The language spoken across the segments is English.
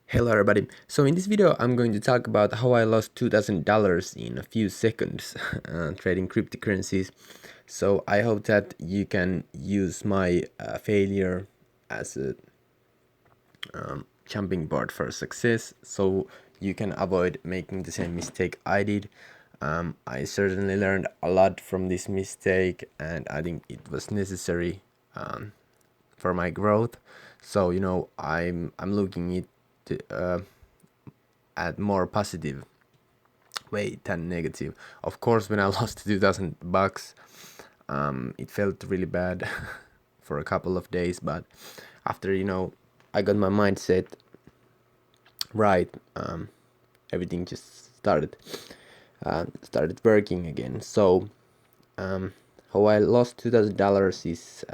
Hello everybody. So in this video I'm going to talk about how I lost $2,000 in a few seconds trading cryptocurrencies. So I hope that you can use my failure as a jumping board for success, so you can avoid making the same mistake I did. I certainly learned a lot from this mistake, and I think it was necessary for my growth. So I'm looking at more positive way than negative. Of course, when I lost $2,000, it felt really bad for a couple of days, but after I got my mindset right, everything just started working again. So how I lost $2,000 is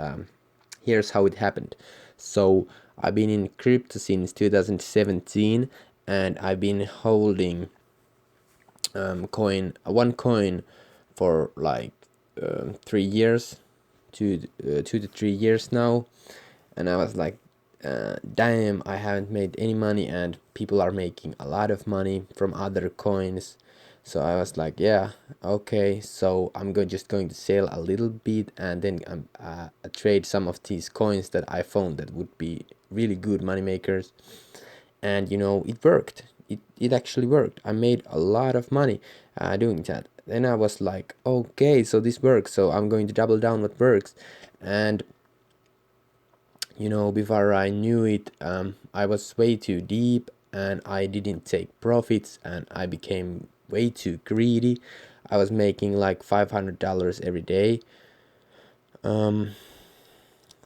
here's how it happened. So I've been in crypto since 2017, and I've been holding one coin for like 3 years, 2 to 3 years now. And I was like, damn, I haven't made any money, and people are making a lot of money from other coins. So I was like, yeah, okay, so just going to sell a little bit, and then trade some of these coins that I found that would be really good money makers. And it worked. It actually worked. I made a lot of money doing that. Then I was like, okay, so this works, so I'm going to double down what works. And before I knew it, I was way too deep, and I didn't take profits, and I became way too greedy. I was making like $500 every day.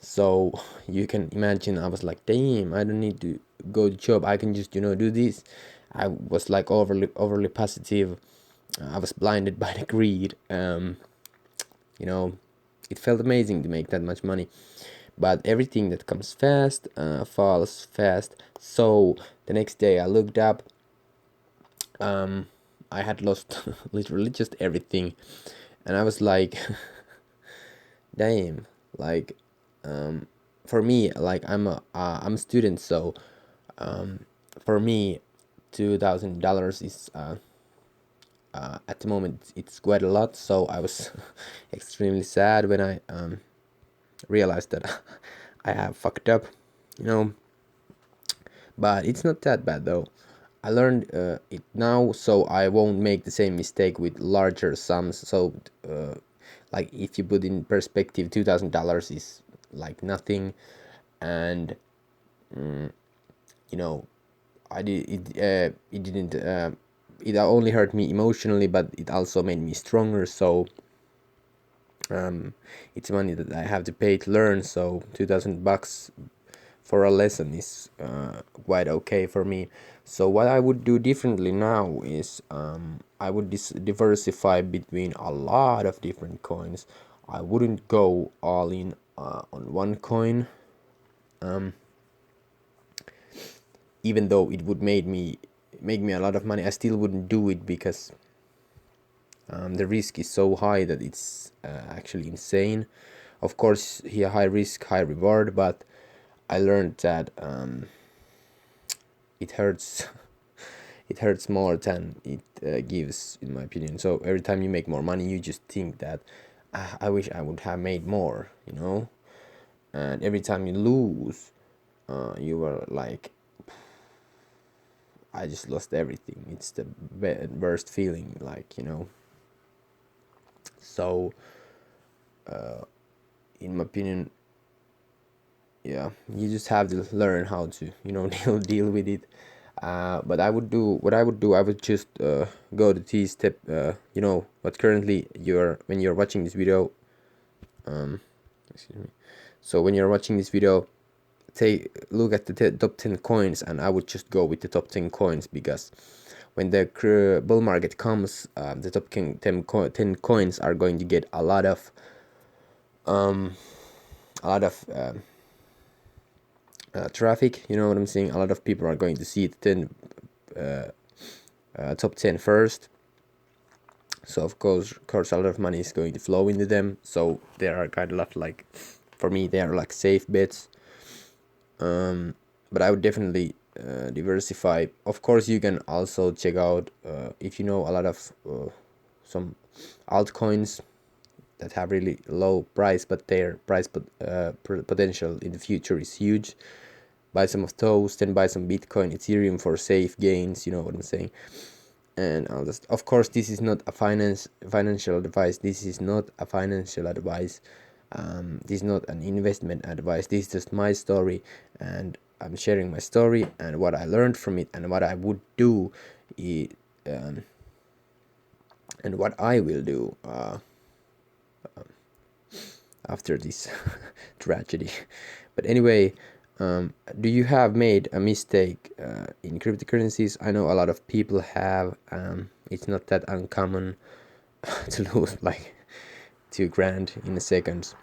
So you can imagine, I was like, damn, I don't need to go to job. I can just do this. I was like overly positive. I was blinded by the greed. It felt amazing to make that much money, but everything that comes fast falls fast. So the next day I looked up, I had lost literally just everything, and I was like, damn, like for me, like I'm a student, so for me $2,000 is at the moment it's quite a lot. So I was extremely sad when I realized that I have fucked up, you know. But it's not that bad though. I learned it now, so I won't make the same mistake with larger sums. So like, if you put in perspective, $2,000 is like nothing. And you know I did it. It didn't. It only hurt me emotionally, but it also made me stronger. So it's money that I have to pay to learn. So $2,000 for a lesson is quite okay for me. So what I would do differently now is I would diversify between a lot of different coins. I wouldn't go all in on one coin, even though it would make me a lot of money. I still wouldn't do it because the risk is so high that it's actually insane. Of course, here, high risk, high reward, but I learned that it hurts. It hurts more than it gives, in my opinion. So every time you make more money, you just think that I wish I would have made more, And every time you lose, you are like, I just lost everything. It's the worst feeling, So, in my opinion, yeah, you just have to learn how to, deal with it. But I would just go to T step. But currently, when you're watching this video, excuse me. So when you're watching this video, take look at the top 10 coins, and I would just go with the top 10 coins, because when the bull market comes, the top 10 coins are going to get a lot of traffic. You know what I'm saying? A lot of people are going to see the top 10 first. So of course a lot of money is going to flow into them. So there are kind of like, for me, they are like safe bets. But I would definitely diversify. Of course, you can also check out if you know a lot of some altcoins that have really low price, but their price potential in the future is huge. Buy some of those, then buy some Bitcoin, Ethereum for safe gains. You know what I'm saying? And I'll just, of course, this is not a financial advice. This is not a financial advice. This is not an investment advice. This is just my story, and I'm sharing my story and what I learned from it and what I would do, and what I will do after this tragedy. But anyway, do you have made a mistake in cryptocurrencies? I know a lot of people have. It's not that uncommon to lose like 2 grand in a second.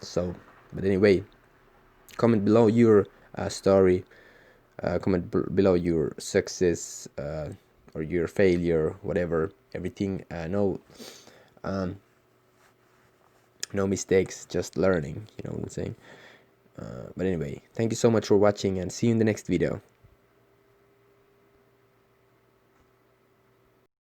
So, but anyway, comment below your story. Comment below your success or your failure, whatever. Everything. No mistakes, just learning. You know what I'm saying? But anyway, thank you so much for watching, and see you in the next video.